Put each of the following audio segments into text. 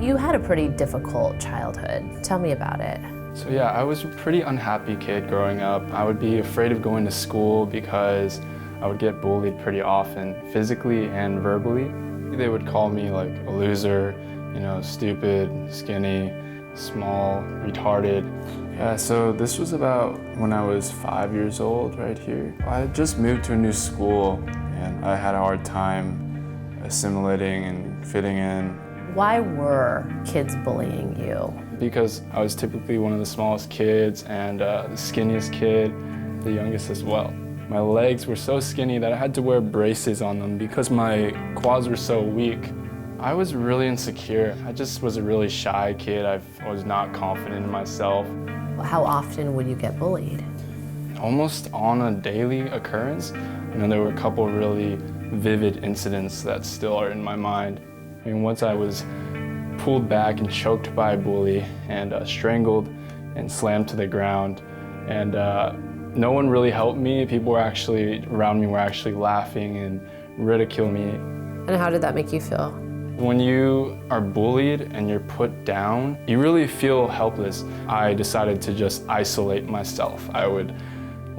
You had a pretty difficult childhood. Tell me about it. So yeah, I was a pretty unhappy kid growing up. I would be afraid of going to school because I would get bullied pretty often, physically and verbally. They would call me like a loser, you know, stupid, skinny, small, retarded. Yeah, so this was about when I was 5 years old right here. I had just moved to a new school and I had a hard time assimilating and fitting in. Why were kids bullying you? Because I was typically one of the smallest kids and the skinniest kid, the youngest as well. My legs were so skinny that I had to wear braces on them because my quads were so weak. I was really insecure. I just was a really shy kid. I was not confident in myself. How often would you get bullied? Almost on a daily occurrence. You know, there were a couple really vivid incidents that still are in my mind. I mean, once I was pulled back and choked by a bully and strangled and slammed to the ground. And no one really helped me. People were actually around me were actually laughing and ridiculing me. And how did that make you feel? When you are bullied and you're put down, you really feel helpless. I decided to just isolate myself. I would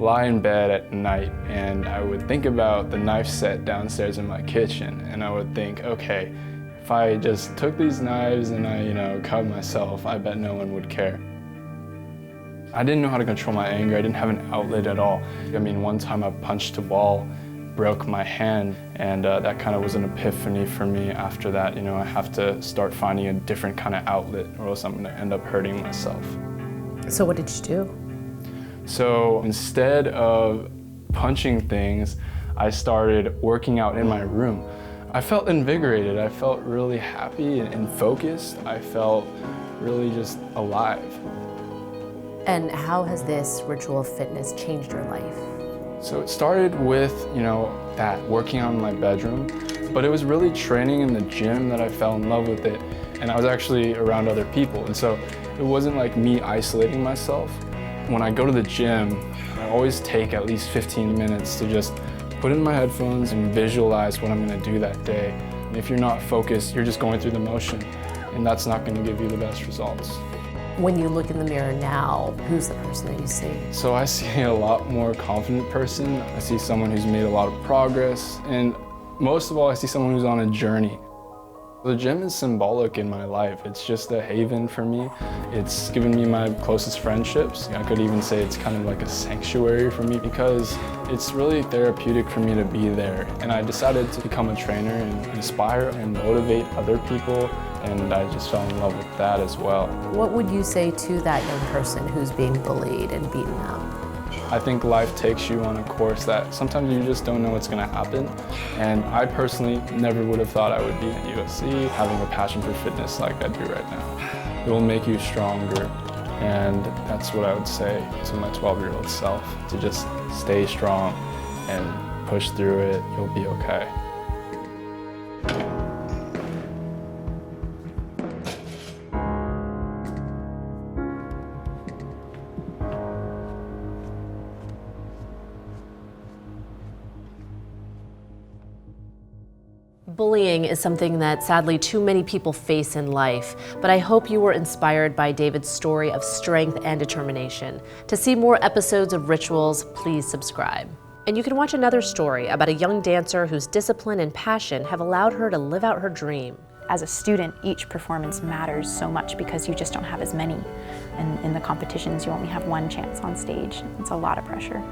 lie in bed at night and I would think about the knife set downstairs in my kitchen, and I would think, okay, if I just took these knives and I, you know, cut myself, I bet no one would care. I didn't know how to control my anger. I didn't have an outlet at all. I mean, one time I punched a wall, broke my hand, and that kind of was an epiphany for me. After that, you know, I have to start finding a different kind of outlet or else I'm gonna end up hurting myself. So what did you do? So instead of punching things, I started working out in my room. I felt invigorated. I felt really happy and focused. I felt really just alive. And how has this ritual of fitness changed your life? So it started with, you know, that working on my bedroom, but it was really training in the gym that I fell in love with it. And I was actually around other people. And so it wasn't like me isolating myself. When I go to the gym, I always take at least 15 minutes to just put in my headphones and visualize what I'm gonna do that day. And if you're not focused, you're just going through the motion, and that's not gonna give you the best results. When you look in the mirror now, who's the person that you see? So I see a lot more confident person. I see someone who's made a lot of progress, and most of all, I see someone who's on a journey. The gym is symbolic in my life. It's just a haven for me. It's given me my closest friendships. I could even say it's kind of like a sanctuary for me because it's really therapeutic for me to be there. And I decided to become a trainer and inspire and motivate other people, and I just fell in love with that as well. What would you say to that young person who's being bullied and beaten up? I think life takes you on a course that sometimes you just don't know what's gonna happen. And I personally never would have thought I would be at USC, having a passion for fitness like I do right now. It will make you stronger. And that's what I would say to my 12-year-old self, to just stay strong and push through it. You'll be okay. Bullying is something that sadly too many people face in life, but I hope you were inspired by David's story of strength and determination. To see more episodes of Rituals, please subscribe. And you can watch another story about a young dancer whose discipline and passion have allowed her to live out her dream. As a student, each performance matters so much because you just don't have as many. And in the competitions, you only have one chance on stage. It's a lot of pressure.